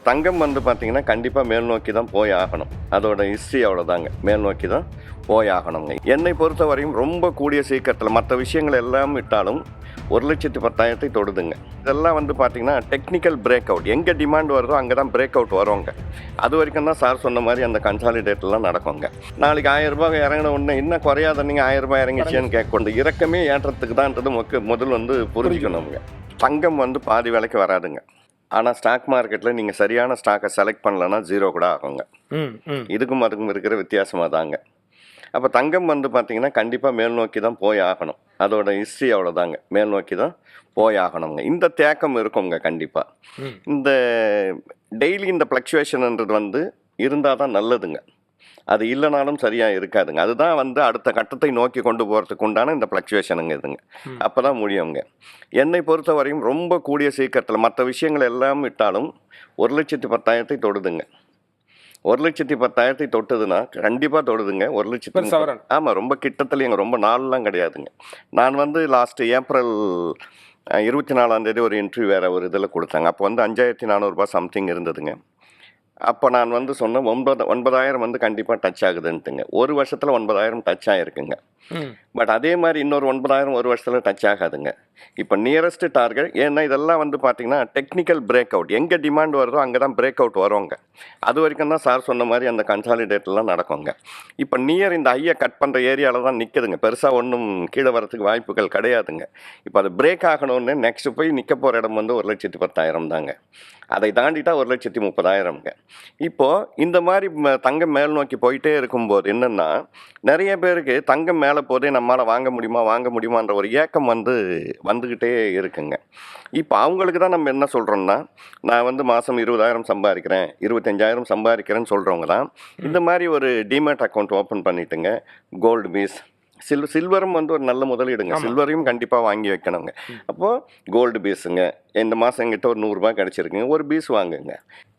தங்கம் வந்து பார்த்தீங்கன்னா கண்டிப்பாக மேல் நோக்கி தான் போய் ஆகணும். அதோட ஹிஸ்ட்ரி அவ்வளோதாங்க. மேல் நோக்கி தான் போய் ஆகணுங்க. என்னை பொறுத்த வரையும் ரொம்ப கூடிய சீக்கிரத்தில் மற்ற விஷயங்கள் எல்லாம் விட்டாலும் 1,10,000 தொடுதுங்க. இதெல்லாம் வந்து பார்த்தீங்கன்னா டெக்னிக்கல் பிரேக் அவுட். எங்கே டிமாண்ட் வருதோ அங்கே தான் பிரேக் அவுட் வருவாங்க. அது வரைக்கும் தான் சார் சொன்ன மாதிரி அந்த கன்சாலிடேட்லாம் நடக்குங்க. நாளைக்கு 1000 ரூபாய் இறங்கின உடனே இன்னும் குறையாத நீங்கள் 1000 ரூபாய் இறங்கிச்சின்னு கேட்கணும். இறக்கமே ஏற்றத்துக்கு தான்ன்றது முதல் வந்து புரிஞ்சுக்கணுங்க. தங்கம் வந்து பாதி விலைக்கு வராதுங்க. ஆனால் ஸ்டாக் மார்க்கெட்டில் நீங்கள் சரியான ஸ்டாக்கை செலக்ட் பண்ணலன்னா 0 கூட ஆகுங்க. இதுக்கும் அதுக்கும் இருக்கிற வித்தியாசமாக தாங்க. அப்போ தங்கம் வந்து பார்த்தீங்கன்னா கண்டிப்பாக மேல் நோக்கி தான் போய் ஆகணும். அதோட ஹிஸ்ட்ரி அவ்வளோதாங்க. மேல் நோக்கி தான் போய் ஆகணுங்க. இந்த தேக்கம் இருக்குங்க கண்டிப்பாக. இந்த டெய்லி இந்த ஃப்ளக்சுவேஷன்ன்றது வந்து இருந்தால் தான் நல்லதுங்க. அது இல்லைனாலும் சரியாக இருக்காதுங்க. அதுதான் வந்து அடுத்த கட்டத்தை நோக்கி கொண்டு போகிறதுக்கு உண்டான இந்த ஃப்ளக்சுவேஷனுங்க இதுங்க. அப்போ தான் முடியுங்க. என்னை பொறுத்த வரையும் ரொம்ப கூடிய சீக்கிரத்தில் மற்ற விஷயங்கள் எல்லாம் விட்டாலும் 1,10,000 தொடுதுங்க. 1,10,000 தொட்டுதுன்னா கண்டிப்பாக தொடுதுங்க. 1,00,000. ஆமாம், ரொம்ப கிட்டத்துலேங்க, ரொம்ப நாள்லாம் கிடையாதுங்க. நான் வந்து லாஸ்ட் ஏப்ரல் 24 ஒரு இன்டர்வியூ வேறு ஒரு இதில் கொடுத்தாங்க. அப்போ வந்து 5,400 சம்திங் இருந்ததுங்க. அப்போ நான் வந்து சொன்னேன் 9,000 வந்து கண்டிப்பாக டச் ஆகுதுன்ட்டுங்க. ஒரு வருஷத்தில் 9,000 டச் ஆகிருக்குங்க. பட் அதே மாதிரி இன்னொரு 9,000 ஒரு வருஷத்தில் டச் ஆகாதுங்க. இப்போ நியரஸ்ட் டார்கெட், ஏன்னா இதெல்லாம் வந்து பார்த்தீங்கன்னா டெக்னிக்கல் பிரேக் அவுட். எங்கே டிமாண்ட் வருதோ அங்கே தான் பிரேக் அவுட் வருவாங்க. அது வரைக்கும் தான் சார் சொன்ன மாதிரி அந்த கன்சாலிடேட்லாம் நடக்குங்க. இப்போ நியர் இந்த ஐயை கட் பண்ணுற ஏரியாவில் தான் நிற்குதுங்க. பெருசாக ஒன்றும் கீழே வரத்துக்கு வாய்ப்புகள் கிடையாதுங்க. இப்போ அது பிரேக் ஆகணும்னு நெக்ஸ்ட் போய் நிற்க போகிற இடம் வந்து 1,10,000 தாங்க. அதை தாண்டிட்டா 1,30,000ங்க. இப்போது இந்த மாதிரி தங்கம் மேல் நோக்கி போயிட்டே இருக்கும்போது என்னென்னா, நிறைய பேருக்கு தங்கம் மேலே போதே நம்மளால் வாங்க முடியுமான்ற ஒரு ஏக்கம் வந்துக்கிட்டே இருக்குங்க. இப்போ அவங்களுக்கு தான் நம்ம என்ன சொல்கிறோம்னா, நான் வந்து மாதம் 20,000 சம்பாதிக்கிறேன், 25,000 சம்பாதிக்கிறேன்னு சொல்கிறவங்க தான் இந்த மாதிரி ஒரு டிமேட் அக்கௌண்ட் ஓப்பன் பண்ணிட்டுங்க. கோல்டு பீஸ், சில்வரும் வந்து ஒரு நல்ல முதலீடுங்க. சில்வரையும் கண்டிப்பாக வாங்கி வைக்கணுங்க. அப்போது கோல்டு பீஸுங்க, இந்த மாதம் எங்கிட்ட ஒரு 100 ரூபாய் கிடச்சிருக்குங்க, ஒரு பீஸ் வாங்குங்க.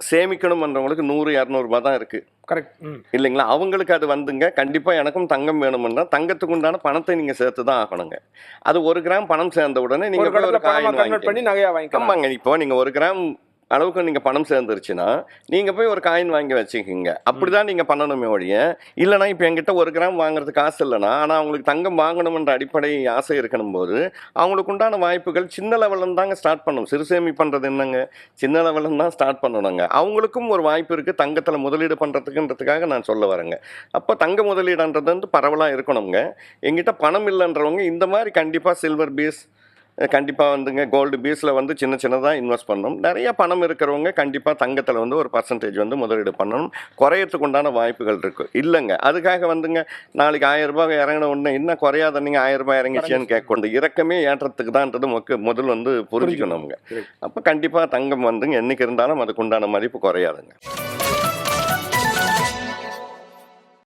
சேமிக்கணும்ன்றவங்களுக்கு 100-200 தான் இருக்குது. கரெக்ட் இல்லைங்களா? அவங்களுக்கு அது வந்துங்க. கண்டிப்பாக எனக்கும் தங்கம் வேணும்னா தங்கத்துக்கு உண்டான பணத்தை நீங்கள் சேர்த்து தான் ஆகணுங்க. அது 1 கிராம் பணம் சேர்ந்த உடனே நீங்கள் ஒரு காயின் வாங்கி. ஆமாங்க, இப்போ நீங்கள் 1 கிராம் அளவுக்கு நீங்கள் பணம் சேர்ந்துருச்சுன்னா நீங்கள் போய் ஒரு காயின் வாங்கி வச்சுக்கிங்க. அப்படி தான் நீங்கள் பண்ணணுமே ஒழிய, இல்லைனா இப்போ என்கிட்ட 1 கிராம் வாங்குறதுக்கு காசு இல்லைனா, ஆனால் அவங்களுக்கு தங்கம் வாங்கணுமென்ற அடிப்படை ஆசை இருக்கணும் போது அவங்களுக்கு உண்டான வாய்ப்புகள் சின்ன லெவலில் தாங்க ஸ்டார்ட் பண்ணணும். சிறுசேமி பண்ணுறது என்னங்க, சின்ன லெவலில் தான் ஸ்டார்ட் பண்ணணுங்க. அவங்களுக்கும் ஒரு வாய்ப்பு இருக்குது தங்கத்தில் முதலீடு பண்ணுறதுக்குன்றதுக்காக நான் சொல்ல வரேங்க. அப்போ தங்க முதலீடுன்றது வந்து பரவலாக இருக்கணுங்க. எங்கிட்ட பணம் இல்லைன்றவங்க இந்த மாதிரி கண்டிப்பாக சில்வர் பீஸ், கண்டிப்பாக வந்துங்க கோல்டு பீஸில் வந்து சின்னதாக இன்வெஸ்ட் பண்ணணும். நிறைய பணம் இருக்கிறவங்க கண்டிப்பாக தங்கத்தில் வந்து ஒரு பர்சன்டேஜ் வந்து முதலீடு பண்ணணும். குறையத்துக்கு உண்டான வாய்ப்புகள் இருக்குது. இல்லைங்க அதுக்காக வந்துங்க நாளைக்கு 1000 ரூபாய் இறங்கின உடனே இன்னும் குறையாத நீங்கள் 1000 ரூபாய் இறங்கிச்சின்னு கேட்கணும். இறக்கமே ஏற்றத்துக்கு தான்ன்றது முதல் வந்து புரிஞ்சுக்கணுங்க. அப்போ கண்டிப்பாக தங்கம் வந்துங்க என்றைக்கு இருந்தாலும் அதுக்கு உண்டான மதிப்பு குறையாதுங்க.